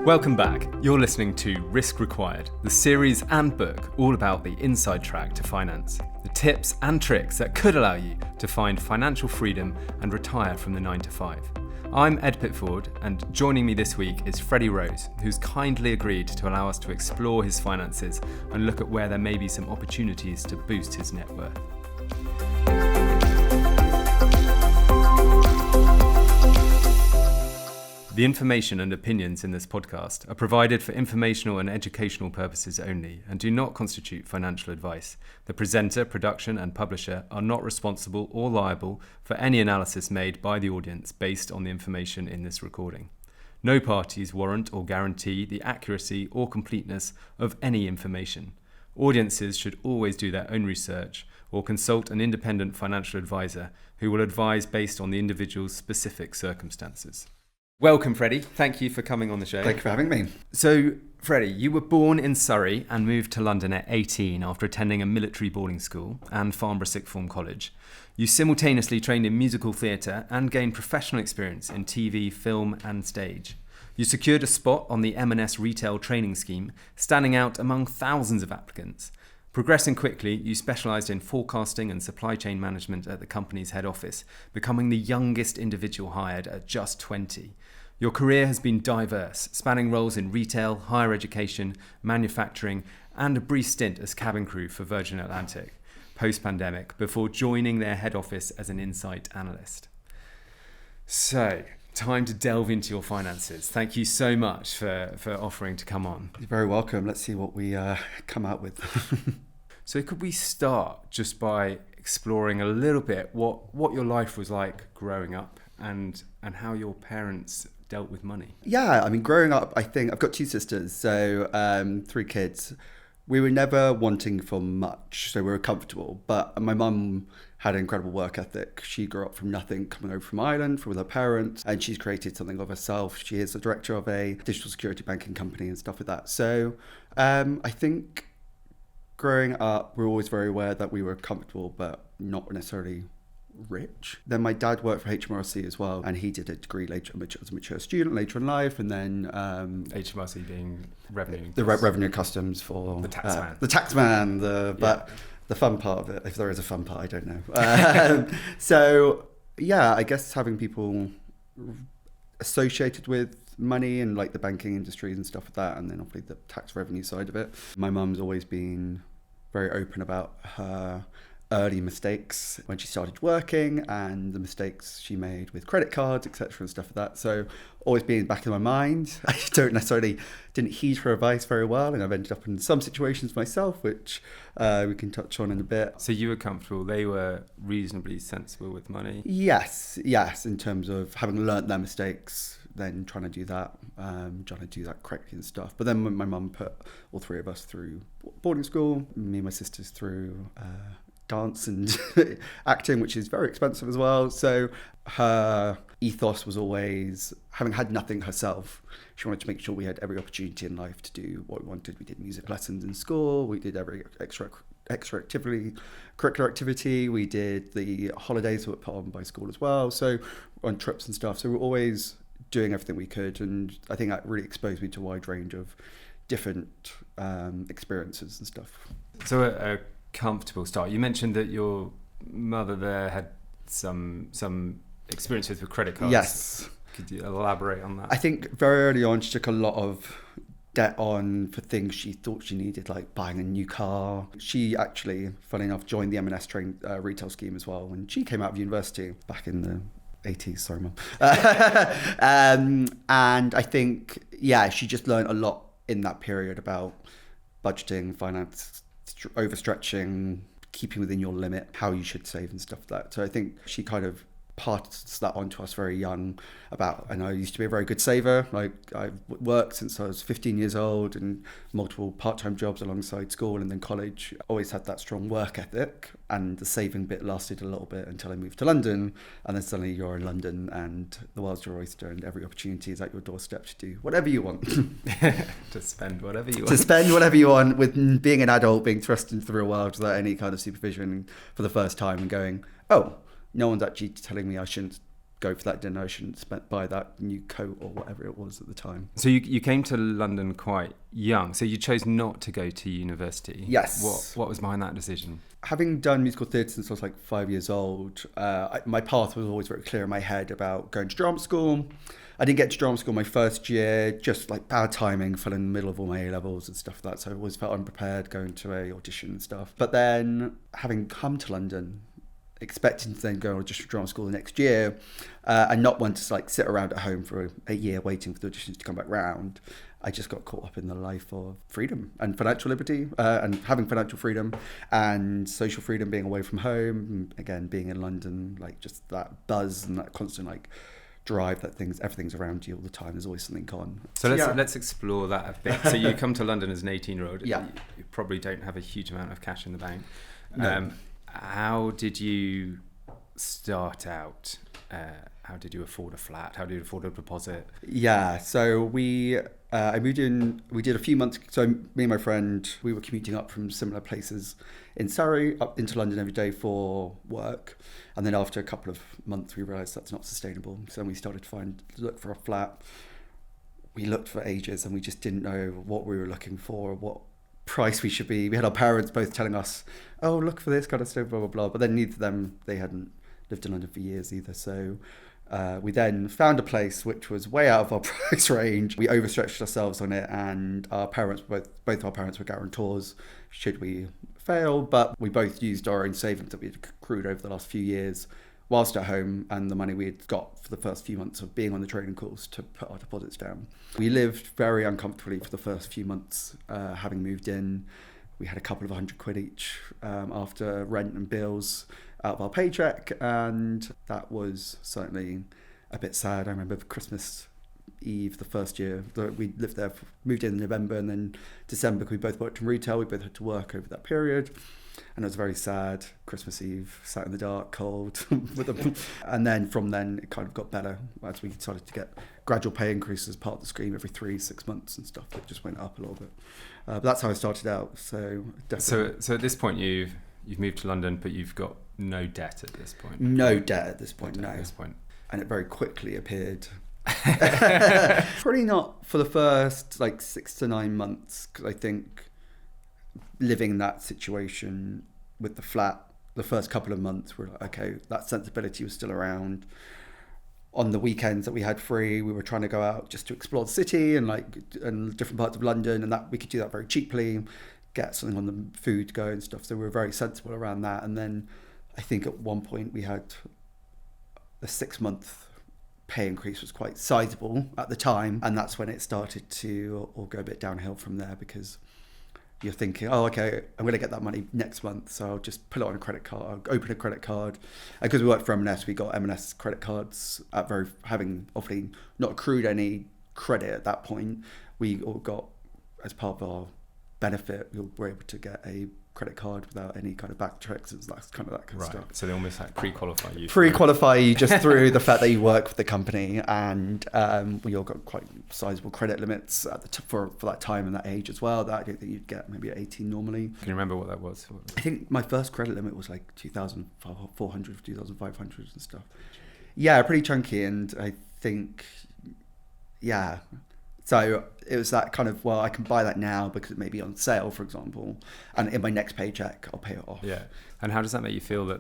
Welcome back. You're listening to RiskRequired, the series and book all about the inside track to finance, the tips and tricks that could allow you to find financial freedom and retire from the 9 to 5. I'm Ed Pitford, and joining me this week is Freddie Rose, who's kindly agreed to allow us to explore his finances and look at where there may be some opportunities to boost his net worth. The information and opinions in this podcast are provided for informational and educational purposes only and do not constitute financial advice. The presenter, production and publisher are not responsible or liable for any analysis made by the audience based on the information in this recording. No parties warrant or guarantee the accuracy or completeness of any information. Audiences should always do their own research or consult an independent financial advisor who will advise based on the individual's specific circumstances. Welcome, Freddie. Thank you for coming on the show. Thank you for having me. So, Freddie, you were born in Surrey and moved to London at 18 after attending a military boarding school and Farnborough Sixth Form College. You simultaneously trained in musical theatre and gained professional experience in TV, film and stage. You secured a spot on the M&S Retail Training Scheme, standing out among thousands of applicants. Progressing quickly, you specialised in forecasting and supply chain management at the company's head office, becoming the youngest individual hired at just 20. Your career has been diverse, spanning roles in retail, higher education, manufacturing, and a brief stint as cabin crew for Virgin Atlantic, post-pandemic, before joining their head office as an insight analyst. So, time to delve into your finances. Thank you so much for offering to come on. You're very welcome. Let's see what we come out with. So could we start just by exploring a little bit what your life was like growing up and how your parents dealt with money? Yeah, I mean, growing up, I think I've got two sisters, so 3 kids. We were never wanting for much, so we were comfortable. But my mum had an incredible work ethic. She grew up from nothing, coming over from Ireland with her parents, and she's created something of herself. She is the director of a digital security banking company and stuff like that. So I think growing up, we were always very aware that we were comfortable, but not necessarily rich. Then my dad worked for HMRC as well, and he did a degree later as a mature student later in life, and then HMRC being revenue, revenue customs for the tax man. The tax man, but the fun part of it, if there is a fun part, I don't know. So yeah, I guess having people associated with money and like the banking industries and stuff like that, and then obviously the tax revenue side of it. My mum's always been very open about her early mistakes when she started working and the mistakes she made with credit cards, etc. and stuff like that. So always being back in my mind. I didn't heed her advice very well, and I've ended up in some situations myself, which we can touch on in a bit. So you were comfortable, they were reasonably sensible with money? Yes, in terms of having learnt their mistakes, then trying to do that correctly and stuff. But then when my mum put all 3 of us through boarding school, me and my sisters through dance and acting, which is very expensive as well. So her ethos was always, having had nothing herself, she wanted to make sure we had every opportunity in life to do what we wanted. We did music lessons in school, we did every curricular activity, we did the holidays that were put on by school as well, so on trips and stuff. So we were always doing everything we could, and I think that really exposed me to a wide range of different experiences and stuff. So a comfortable start. You mentioned that your mother there had some experiences with credit cards. Yes. Could you elaborate on that? I think very early on she took a lot of debt on for things she thought she needed, like buying a new car. She actually, funny enough, joined the M&S retail scheme as well when she came out of university back in the 80s, sorry mum. And I think, she just learned a lot in that period about budgeting, finance, overstretching, keeping within your limit, how you should save and stuff like that. So I think she kind of passed that on to us very young about, and I used to be a very good saver. Like I've worked since I was 15 years old and multiple part-time jobs alongside school and then college. Always had that strong work ethic, and the saving bit lasted a little bit until I moved to London, and then suddenly you're in London and the world's your oyster and every opportunity is at your doorstep to do whatever you want. To spend whatever you want. To spend whatever you want, with being an adult, being thrust into the real world without any kind of supervision for the first time and going, oh, no one's actually telling me I shouldn't go for that dinner. I shouldn't buy that new coat or whatever it was at the time. So you came to London quite young. So you chose not to go to university. Yes. What was behind that decision? Having done musical theatre since I was like 5 years old, my path was always very clear in my head about going to drama school. I didn't get to drama school my first year, just like bad timing, fell in the middle of all my A-levels and stuff like that. So I always felt unprepared going to a audition and stuff. But then having come to London, expecting to then go on audition for drama school the next year, and not want to like sit around at home for a year waiting for the auditions to come back round, I just got caught up in the life of freedom and financial liberty, and having financial freedom and social freedom, being away from home, again, being in London, like just that buzz and that constant like drive that everything's around you all the time. There's always something on. So let's explore that a bit. So you come to London as an 18-year-old. Yeah. You probably don't have a huge amount of cash in the bank. No. How did you start out? How did you afford a flat? How did you afford a deposit? Yeah, so I moved in, we did a few months, so me and my friend, we were commuting up from similar places in Surrey up into London every day for work. And then after a couple of months, we realised that's not sustainable. So we started to look for a flat. We looked for ages and we just didn't know what we were looking for, what price we should be. We had our parents both telling us, oh, look for this kind of stuff, blah, blah, blah. But then neither of them, they hadn't lived in London for years either. So we then found a place which was way out of our price range. We overstretched ourselves on it, and our parents, both our parents were guarantors should we fail, but we both used our own savings that we had accrued over the last few years whilst at home, and the money we had got for the first few months of being on the training course to put our deposits down. We lived very uncomfortably for the first few months, having moved in. We had a couple of £100 each after rent and bills out of our paycheck, and that was certainly a bit sad. I remember Christmas Eve, the first year that we lived there, moved in November, and then December, we both worked in retail, we both had to work over that period, and it was very sad. Christmas Eve, sat in the dark, cold, with them. And then from then it kind of got better as we started to get gradual pay increases as part of the scheme every 3-6 months and stuff. It just went up a little bit. But that's how I started out. So definitely. So at this point you've moved to London, but you've got no debt at this point. No debt at this point. No. No. At this point. And it very quickly appeared. Probably not for the first 6 to 9 months, because I think living in that situation with the flat, the first couple of months were like, okay, that sensibility was still around. On the weekends that we had free, we were trying to go out just to explore the city and different parts of London, and that we could do that very cheaply, get something on the food go and stuff. So we were very sensible around that. And then I think at one point we had a 6-month pay increase was quite sizable at the time, and that's when it started to all go a bit downhill from there, because you're thinking, oh, okay, I'm going to get that money next month, so I'll just put it on a credit card, I'll open a credit card. Because we worked for M&S, we got M&S credit cards having obviously not accrued any credit at that point. We all got, as part of our benefit, we were able to get a credit card without any kind of back checks. That's kind of Right. stuff. So they almost pre-qualify you. Pre-qualify you just through the fact that you work with the company, and we all got quite sizable credit limits at for that time and that age as well, that I don't think you'd get maybe at 18 normally. Can you remember what that was? I think my first credit limit was like 2,400, 2,500 and stuff. Yeah, pretty chunky, and I think, yeah. So it was that kind of, well, I can buy that now because it may be on sale, for example, and in my next paycheck, I'll pay it off. Yeah. And how does that make you feel that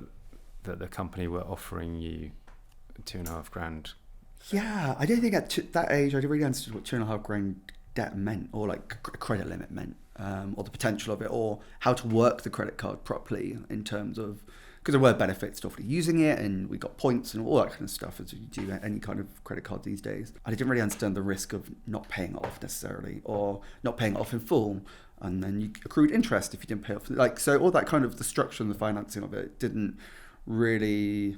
the company were offering you $2,500? Yeah, I don't think at that age I really understood what $2,500 debt meant, or like a credit limit meant, or the potential of it, or how to work the credit card properly in terms of, because there were benefits to obviously using it, and we got points and all that kind of stuff as you do any kind of credit card these days. I didn't really understand the risk of not paying it off necessarily, or not paying it off in full, and then you accrued interest if you didn't pay off. So all that kind of the structure and the financing of it didn't really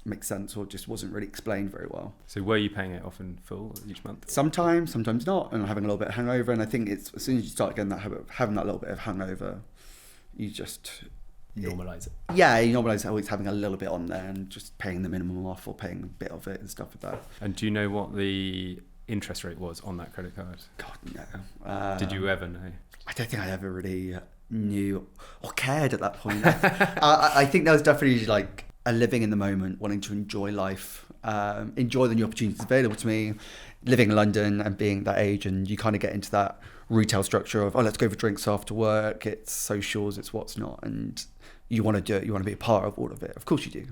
make sense, or just wasn't really explained very well. So were you paying it off in full each month? Sometimes not, and having a little bit of hangover. And I think it's as soon as you start getting that habit of having that little bit of hangover, you just normalise it. Yeah, you normalise always having a little bit on there and just paying the minimum off or paying a bit of it and stuff like that. And do you know what the interest rate was on that credit card? God, no. Did you ever know? I don't think I ever really knew or cared at that point. I think there was definitely a living in the moment, wanting to enjoy life, enjoy the new opportunities available to me, living in London and being that age, and you kind of get into that retail structure of, oh, let's go for drinks after work, it's socials, it's what's not, and you want to do it, you want to be a part of all of it. Of course you do,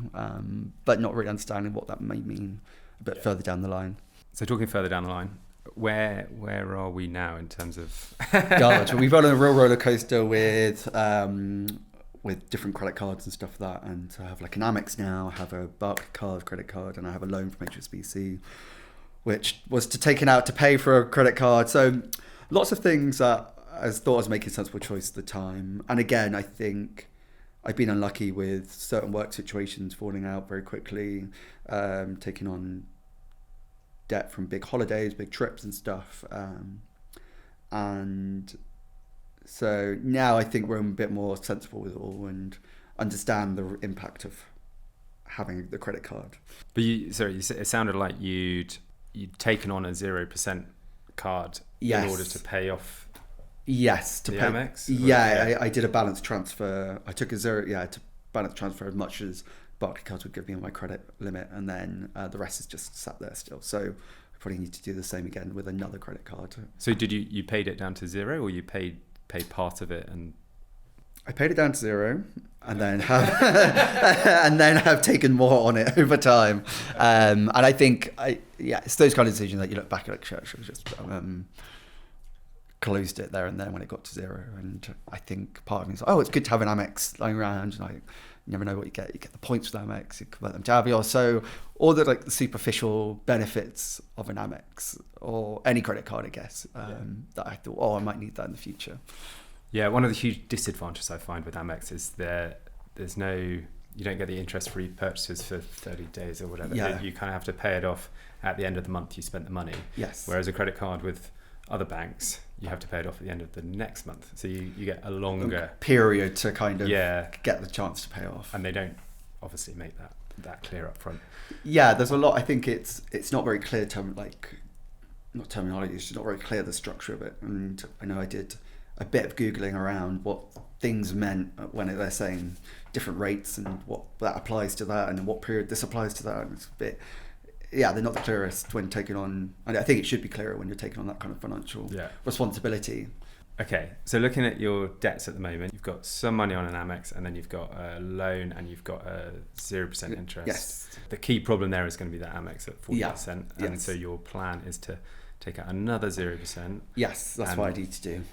but not really understanding what that may mean a bit further down the line. So talking further down the line, where are we now in terms of... God, we've got on a real roller coaster with different credit cards and stuff like that, and I have like an Amex now, I have a Barclaycard credit card, and I have a loan from HSBC, which was taken out to pay for a credit card. So lots of things that I thought I was making a sensible choice at the time. And again, I think I've been unlucky with certain work situations falling out very quickly, taking on debt from big holidays, big trips and stuff. And so now I think we're a bit more sensible with it all and understand the impact of having the credit card. But it sounded like you'd taken on a 0% card in order to pay off. Yes, to the pay Amex. Yeah, I did a balance transfer. I took to balance transfer as much as Barclaycard would give me on my credit limit, and then the rest is just sat there still. So I probably need to do the same again with another credit card. So did you paid it down to 0, or you paid part of it? And I paid it down to 0, and then have taken more on it over time. And I think it's those kind of decisions that you look back at, like, church was just closed it there and then when it got to 0. And I think part of me is like, oh, it's good to have an Amex lying around, and you never know what you get. You get the points with Amex, you convert them to Avios. So all the like the superficial benefits of an Amex or any credit card, I guess, that I thought, oh, I might need that in the future. Yeah, one of the huge disadvantages I find with Amex is you don't get the interest-free purchases for 30 days or whatever. Yeah. You kind of have to pay it off at the end of the month you spent the money. Yes. Whereas a credit card with other banks, you have to pay it off at the end of the next month. So you get a longer period to kind of get the chance to pay off. And they don't obviously make that clear up front. Yeah, there's a lot. I think it's not very clear not terminology, it's just not very clear the structure of it. And I know I did a bit of Googling around what things meant when they're saying different rates and what that applies to that and what period this applies to that. And it's a bit, they're not the clearest when taking on, and I think it should be clearer when you're taking on that kind of financial responsibility. Okay, so looking at your debts at the moment, you've got some money on an Amex, and then you've got a loan, and you've got a 0% interest. Yes. The key problem there is going to be that Amex at 40%, Yeah. and so your plan is to take out another 0%. Yes, that's what I need to do.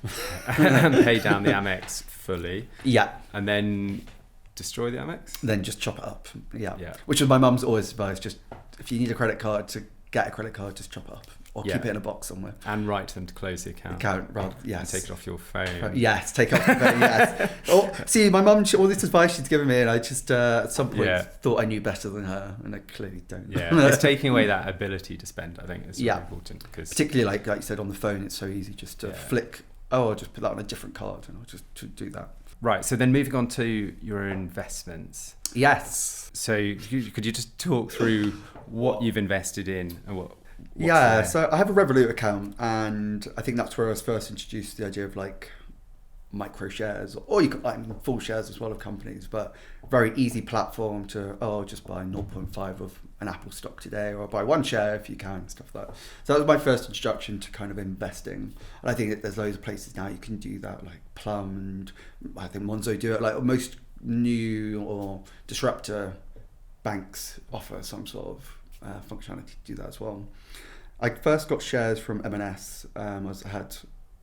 And pay down the Amex fully. Yeah. And then destroy the Amex? Then just chop it up. Yeah. Which is my mum's always advice, just if you need a credit card, to get a credit card, just chop it up. Or keep it in a box somewhere. And write to them to close the account. Yes. And take it off your phone. Yes, take it off your phone, yes. See, my mum, all this advice she's given me, and I just, at some point, thought I knew better than her, and I clearly don't. Yeah, it's taking away that ability to spend, I think, is really important. Cause particularly, like you said, on the phone, it's so easy just to flick, I'll just put that on a different card, and I'll just do that. Right, so then moving on to your investments. Yes. So could you just talk through what you've invested in and what... So I have a Revolut account, and I think that's where I was first introduced to the idea of like micro shares, or you can full shares as well of companies, but very easy platform to just buy 0.5 of an Apple stock today, or buy 1 share if you can, stuff like that. So that was my first introduction to kind of investing, and I think that there's loads of places now you can do that, like Plum, and I think Monzo do it. Like most new or disruptor banks offer some sort of functionality to do that as well. I first got shares from M&S as I had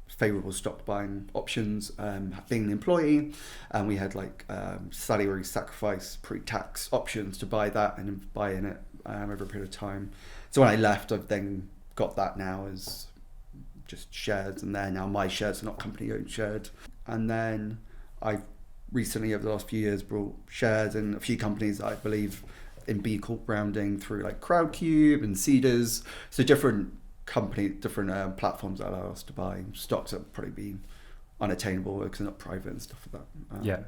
favourable stock buying options, being an employee, and we had like salary sacrifice pre-tax options to buy that and buy in it over a period of time. So when I left, I've then got that now as just shares, and they're now my shares, are not company owned shares. And then I've recently, over the last few years, brought shares in a few companies that I believe in B Corp rounding through like Crowdcube and Cedars, so different platforms that allow us to buy stocks that would probably be unattainable because they're not private and stuff like that.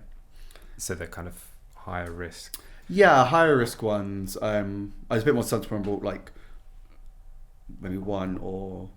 So they're kind of higher risk. Higher risk ones. I was a bit more sensible and bought like maybe 1 or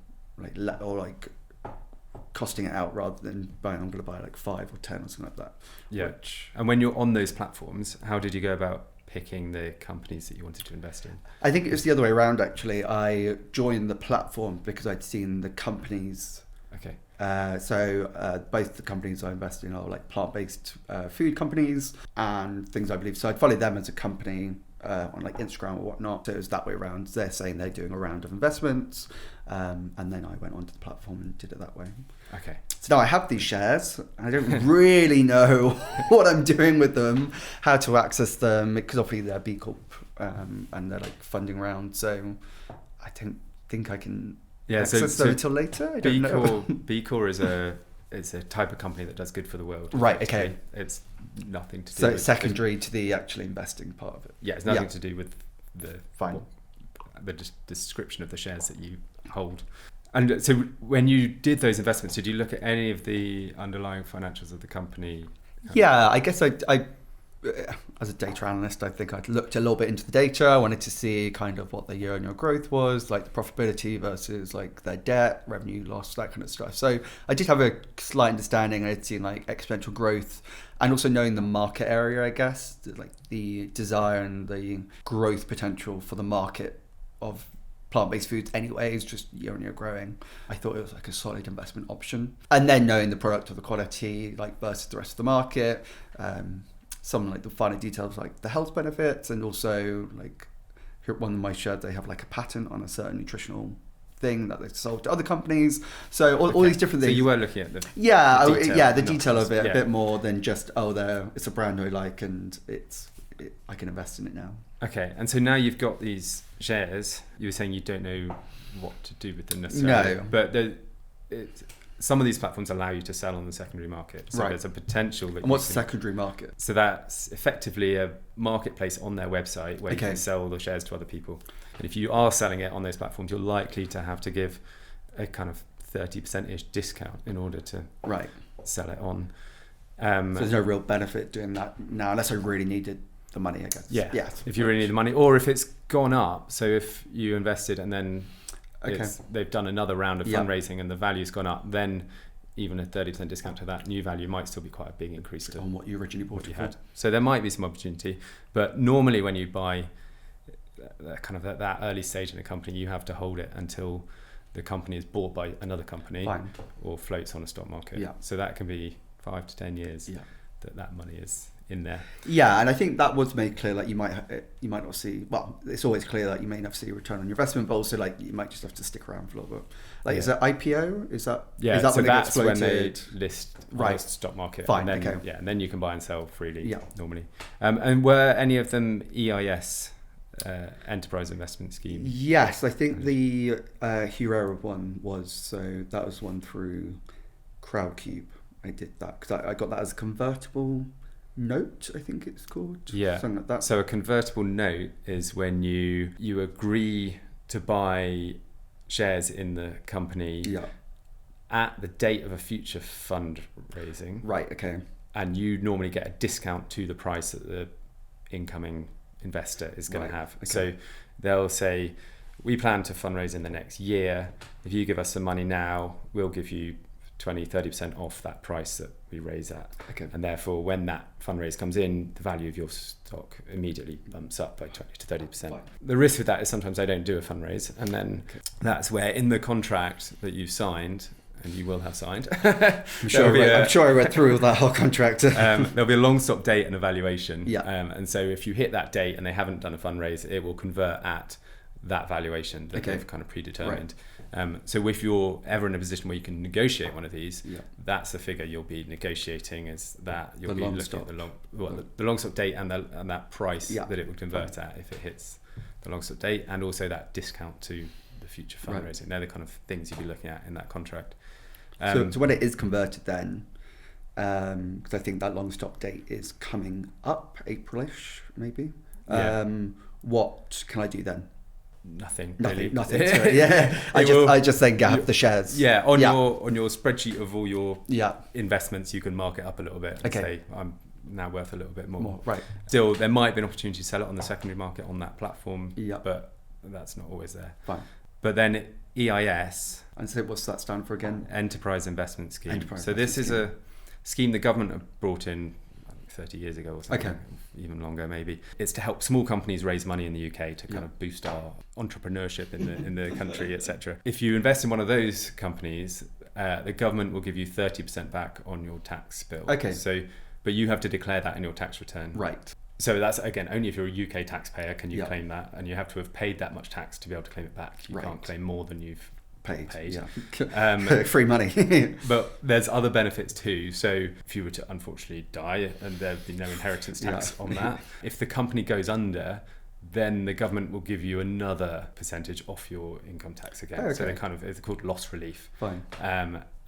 costing it out rather than buying. I'm going to buy like 5 or 10 or something like that. And when you're on those platforms, how did you go about picking the companies that you wanted to invest in? I think it was the other way around, actually. I joined the platform because I'd seen the companies. Okay. Both the companies I invest in are like plant-based food companies and things, I believe. So I'd followed them as a company on like Instagram or whatnot. So it was that way around. They're saying they're doing a round of investments, and then I went onto the platform and did it that way. Okay. So now I have these shares. I don't really know what I'm doing with them, how to access them, because obviously they're B Corp and they're like funding round. So I don't think I can access them until later. I don't know. B Corp is a type of company that does good for the world. Right. Okay. It's nothing to do. So it's secondary to the actually investing part of it. Yeah, it's nothing to do with the Fine. The description of the shares that you hold. And so when you did those investments, did you look at any of the underlying financials of the company? Yeah, I guess I as a data analyst, I think I'd looked a little bit into the data. I wanted to see kind of what the year-on-year growth was, like the profitability versus like their debt, revenue loss, that kind of stuff. So I did have a slight understanding. I'd seen like exponential growth and also knowing the market area, I guess, like the desire and the growth potential for the market of plant-based foods anyway is just year-on-year growing. I thought it was like a solid investment option. And then knowing the product of the quality like versus the rest of the market, some like the finer details like the health benefits, and also like one of my shares, they have like a patent on a certain nutritional thing that they sold to other companies. So all these different things. So you were looking at the detail of it a bit more than just it's a brand I like and I can invest in it now. Okay, and so now you've got these shares. You were saying you don't know what to do with them necessarily. No, but some of these platforms allow you to sell on the secondary market. So there's a potential that. And what's the secondary market? So that's effectively a marketplace on their website where you can sell the shares to other people. And if you are selling it on those platforms, you're likely to have to give a kind of 30%-ish discount in order to sell it on. So there's no real benefit doing that now, unless I really needed the money, I guess. Yeah. If you really need the money, or if it's gone up. So if you invested and then they've done another round of fundraising and the value's gone up, then even a 30% discount to that new value might still be quite a big increase on what you originally bought it for. So there might be some opportunity, but normally when you buy kind of at that early stage in a company, you have to hold it until the company is bought by another company or floats on a stock market. Yeah. So that can be 5 to 10 years that money is in there. Yeah, and I think that was made clear. Like you might not see. Well, it's always clear that you may not see a return on your investment, but also like you might just have to stick around for a little bit. Like is that IPO? Is that so when that's it gets when they list on the stock market. Fine. And then, and then you can buy and sell freely normally. And were any of them EIS? Enterprise investment scheme? Yes, I think the Hurera one was. So that was one through Crowdcube. I did that because I got that as a convertible note, I think it's called. Yeah. Something like that. So a convertible note is when you agree to buy shares in the company at the date of a future fundraising. Right. Okay. And you normally get a discount to the price that the incoming investor is going to have. Okay. So they'll say, we plan to fundraise in the next year. If you give us some money now, we'll give you 20-30% off that price that we raise at. Okay. And therefore, when that fundraise comes in, the value of your stock immediately bumps up by 20-30%. Right. The risk with that is sometimes they don't do a fundraise, and then that's where in the contract that you've signed, and you will have signed, I'm sure I read through that whole contract. There'll be a long stop date and evaluation. Yeah. And so if you hit that date and they haven't done a fundraise, it will convert at that valuation that they've kind of predetermined. Right. So if you're ever in a position where you can negotiate one of these, that's the figure you'll be negotiating, is that you'll be looking at the long stop date and that price that it will convert at if it hits the long stop date, and also that discount to the future fundraising. Right. They're the kind of things you'll be looking at in that contract. So when it is converted then, because I think that long stop date is coming up, April-ish maybe. What can I do then? Nothing. Sorry. I just then have the shares. Yeah, on your spreadsheet of all your investments, you can mark it up a little bit and say I'm now worth a little bit more. Right. Still, there might be an opportunity to sell it on the secondary market on that platform. Yeah. But that's not always there. Fine. But then EIS. And so what's that stand for again? Enterprise Investment Scheme. This is a scheme the government have brought in 30 years ago or something, Okay. even longer maybe. It's to help small companies raise money in the UK to kind of boost our entrepreneurship in the country, etc. If you invest in one of those companies, the government will give you 30% back on your tax bill. Okay. So, but you have to declare that in your tax return. Right. So that's, again, only if you're a UK taxpayer can you Yeah. claim that, and you have to have paid that much tax to be able to claim it back. You Right. can't claim more than you've paid. Yeah. Free money. But there's other benefits too. So if you were to unfortunately die and there'd be no inheritance tax on that, if the company goes under, then the government will give you another percentage off your income tax again. Okay. So it's called loss relief. Fine.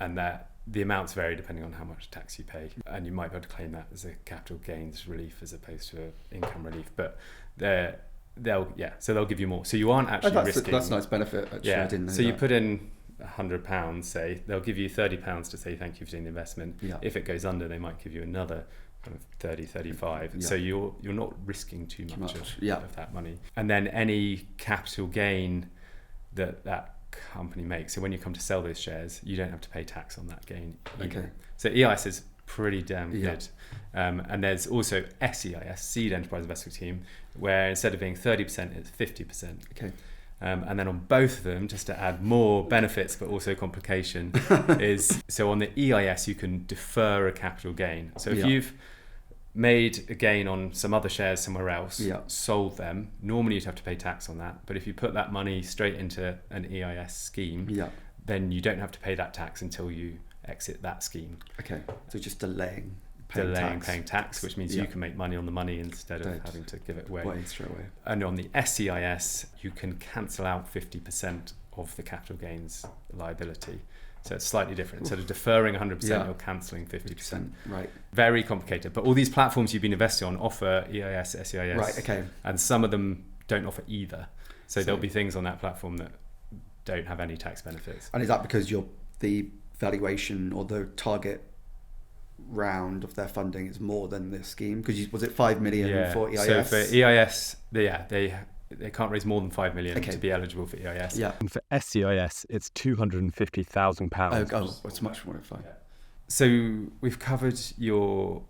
And that the amounts vary depending on how much tax you pay, and you might be able to claim that as a capital gains relief as opposed to an income relief. But they'll give you more. So you aren't actually risking. That's a nice benefit. Actually, I didn't know so you that. put in £100, say they'll give you £30 to say thank you for doing the investment. Yeah. If it goes under, they might give you another kind of 30, 35. Yeah. So you're not risking too much. Of that money. And then any capital gain that company makes, so when you come to sell those shares, you don't have to pay tax on that gain either. Okay. So EIS is pretty damn Yeah. good. And there's also SEIS, Seed Enterprise Investment Scheme, where instead of being 30%, it's 50%. Okay. And then on both of them, just to add more benefits but also complication, is so on the EIS you can defer a capital gain. So if you've made a gain on some other shares somewhere else, sold them, normally you'd have to pay tax on that. But if you put that money straight into an EIS scheme, then you don't have to pay that tax until you exit that scheme. Okay. So just delaying paying tax, which means you can make money on the money instead of having to give it away. Straight away. And on the SEIS, you can cancel out 50% of the capital gains liability. So it's slightly different. Instead of deferring 100%, you're cancelling 50%. Right. Very complicated. But all these platforms you've been investing on offer EIS, SEIS. Right, okay. And some of them don't offer either. So there'll be things on that platform that don't have any tax benefits. And is that because the valuation or the target round of their funding is more than this scheme? Because was it 5 million for EIS? So for EIS, they can't raise more than 5 million to be eligible for EIS. Yeah. And for SCIS, it's £250,000. Oh, it's much more fine. So we've covered your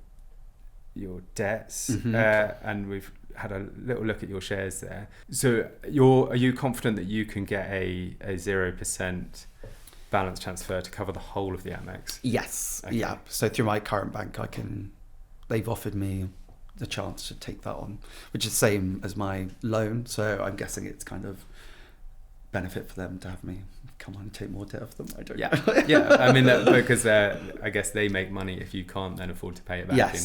debts, and we've had a little look at your shares there. So are you confident that you can get a 0% balance transfer to cover the whole of the Amex? Yes. Okay. Yeah. So through my current bank, they've offered me the chance to take that on, which is the same as my loan. So I'm guessing it's kind of benefit for them to have me come on and take more debt of them. I don't know. Yeah. I mean, because I guess they make money if you can't then afford to pay it back in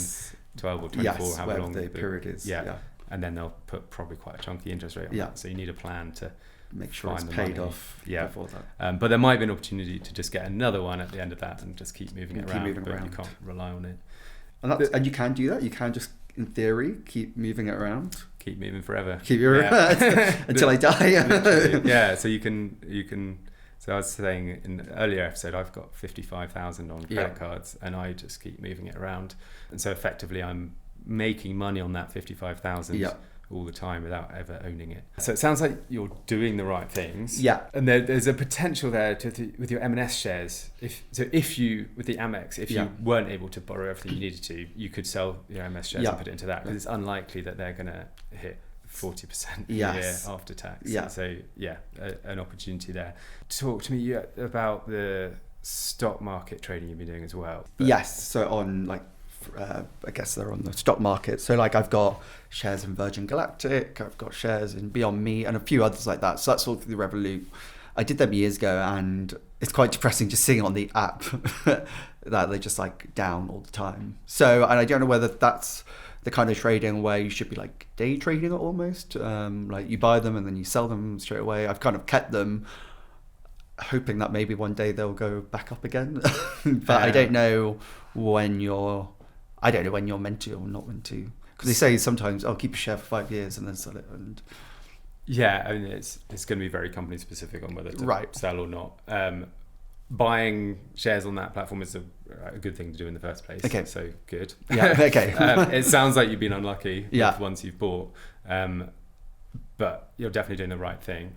12 or 24, however long the period is. Yeah. And then they'll put probably quite a chunky interest rate on that. So you need a plan to make sure find it's the paid money off before that. But there might be an opportunity to just get another one at the end of that and just keep moving it around. But you can't rely on it. And you can do that. You can just, in theory, keep moving it around. Keep moving forever. Keep it around until I die. Yeah. So you can. So I was saying in an earlier episode, I've got 55,000 on credit cards, and I just keep moving it around. And so effectively, I'm making money on that 55,000 all the time without ever owning it. So it sounds like you're doing the right things. Yeah. And there's a potential there with your M&S shares. If you, with the Amex, if you weren't able to borrow everything you needed to, you could sell your M&S shares and put it into that, because it's unlikely that they're going to hit 40% a year after tax. Yeah. So an opportunity there. Talk to me about the stock market trading you've been doing as well. Yes. So on I guess they're on the stock market. So I've got shares in Virgin Galactic, I've got shares in Beyond Meat and a few others like that. So that's all through the Revolut. I did them years ago, and it's quite depressing just seeing on the app that they're just down all the time. So, and I don't know whether that's the kind of trading where you should be day trading it almost. You buy them and then you sell them straight away. I've kind of kept them hoping that maybe one day they'll go back up again. But I don't know when you're meant to or not meant to, because they say sometimes keep a share for 5 years and then sell it. And I mean it's going to be very company specific on whether to sell or not. Buying shares on that platform is a good thing to do in the first place. Okay, so good. Yeah. Okay. It sounds like you've been unlucky with ones you've bought, but you're definitely doing the right thing.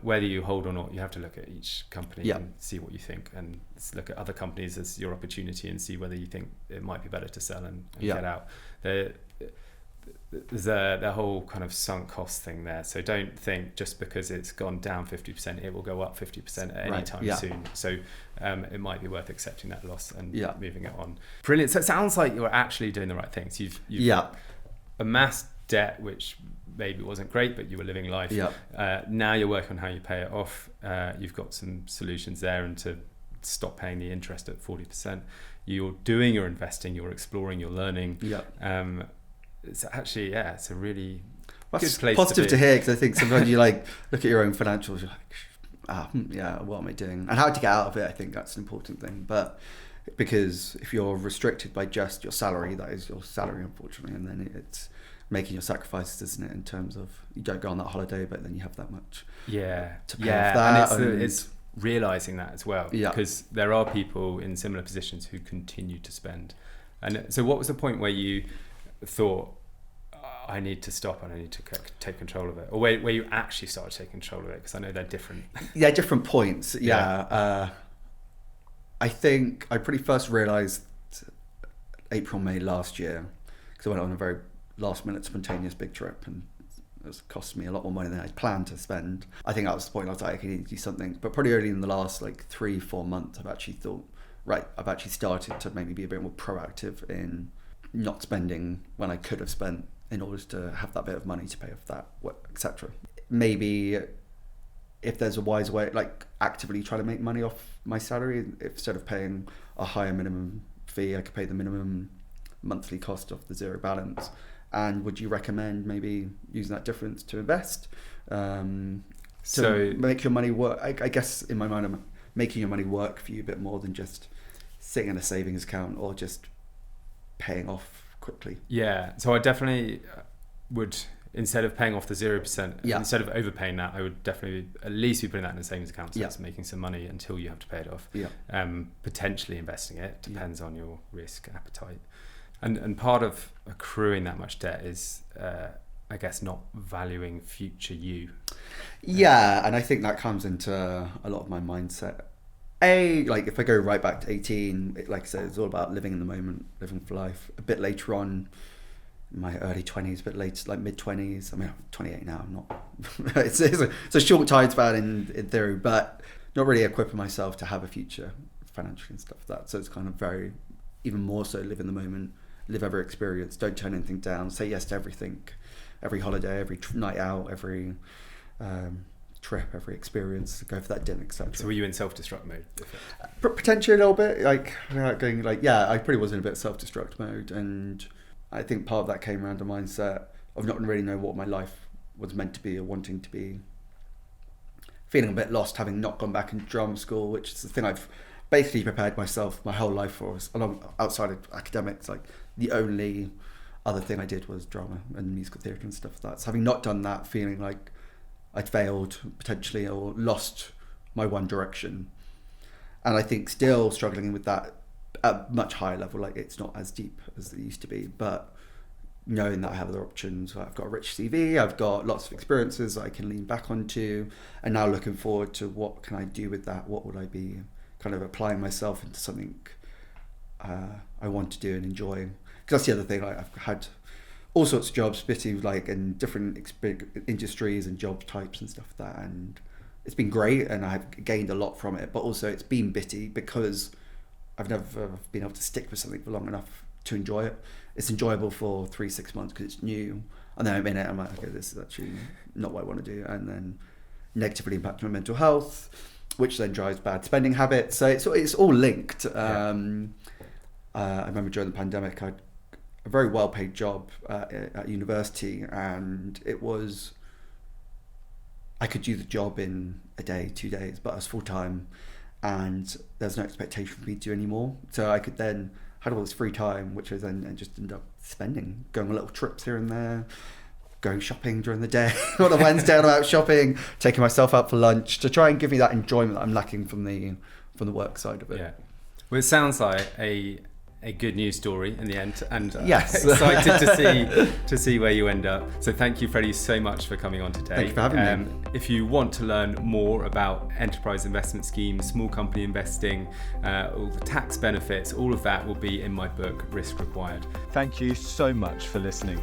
Whether you hold or not, you have to look at each company Yeah. and see what you think, and look at other companies as your opportunity and see whether you think it might be better to sell and Yeah. get out. There's the whole kind of sunk cost thing there. So don't think just because it's gone down 50%, it will go up 50% at any Right, time yeah. soon. So it might be worth accepting that loss and Yeah. moving it on. Brilliant. So it sounds like you're actually doing the right things. You've Yeah. amassed debt, which maybe wasn't great, but you were living life. Yeah. Now you're working on how you pay it off. You've got some solutions there, and to stop paying the interest at 40%. You're doing your investing, you're exploring, you're learning. Yeah. It's actually, it's a really That's good place positive to to be. hear, because I think sometimes you like look at your own financials, you're like, what am I doing? And how to get out of it, I think that's an important thing. But because if you're restricted by just your salary, that is your salary, unfortunately, and then it's making your sacrifices, isn't it? In terms of you don't go on that holiday, but then you have that much to pay off that. And it's realizing that as well, Yeah. because there are people in similar positions who continue to spend. And so what was the point where you thought, I need to stop and I need to take control of it, or where you actually started taking control of it? Because I know they're different. Yeah, different points. I think I pretty first realised April, May last year, because I went on a very last minute spontaneous big trip, and it was cost me a lot more money than I planned to spend. I think that was the point. I was like, okay, I need to do something. But pretty early in the last 3-4 months, I've actually thought, right, I've actually started to maybe be a bit more proactive in not spending when I could have spent, in order to have that bit of money to pay off that, etc. Maybe if there's a wise way, actively try to make money off my salary, instead of paying a higher minimum fee, I could pay the minimum monthly cost of the zero balance. And would you recommend maybe using that difference to invest, to make your money work? I guess in my mind, I'm making your money work for you a bit more than just sitting in a savings account or just paying off quickly. Yeah, so I definitely would, instead of paying off the 0%, Yeah. instead of overpaying that, I would definitely at least be putting that in a savings account, so Yeah. it's making some money until you have to pay it off. Yeah. Potentially investing it, depends on your risk appetite. And part of accruing that much debt is, I guess, not valuing future you. Yeah, and I think that comes into a lot of my mindset. If I go right back to 18, like I said, it's all about living in the moment, living for life. A bit later on, in my early 20s, a bit later, mid-20s. I mean, I'm 28 now. I'm not. it's a short time span in theory, but not really equipping myself to have a future financially and stuff like that. So it's kind of very, even more so, live in the moment, live every experience, don't turn anything down, say yes to everything, every holiday, every night out, every trip, every experience, go for that dinner, etc. So were you in self-destruct mode? Potentially a little bit, I pretty was in a bit of self-destruct mode, and I think part of that came around a mindset of not really knowing what my life was meant to be or wanting to be, feeling a bit lost, having not gone back into drama school, which is the thing I've basically prepared myself my whole life for, outside of academics. The only other thing I did was drama and musical theatre and stuff like that. So having not done that, feeling like I'd failed potentially or lost my one direction, and I think still struggling with that at a much higher level. It's not as deep as it used to be, but knowing that I have other options, I've got a rich CV, I've got lots of experiences that I can lean back onto, and now looking forward to what can I do with that, what would I be kind of applying myself into something I want to do and enjoy. Because that's the other thing, I've had all sorts of jobs, in different industries and job types and stuff like that, and it's been great and I've gained a lot from it, but also it's been bitty because I've never been able to stick with something for long enough to enjoy it. It's enjoyable for 3-6 months because it's new, and then I'm in it, I'm like, okay, this is actually not what I want to do, and then negatively impacts my mental health, which then drives bad spending habits. So it's all linked. I remember during the pandemic, I had a very well-paid job at university, and I could do the job in a day, 2 days, but I was full-time, and there's no expectation for me to do any more. So I could then had all this free time, which I then just ended up spending, going on little trips here and there, going shopping during the day. On a Wednesday, I'm out shopping, taking myself out for lunch to try and give me that enjoyment that I'm lacking from the work side of it. Yeah. Well, it sounds like a a good news story in the end, and yes, excited to see where you end up. So thank you, Freddie, so much for coming on today. Thank you for having me. If you want to learn more about enterprise investment schemes, small company investing, all the tax benefits, all of that will be in my book, Risk Required. Thank you so much for listening.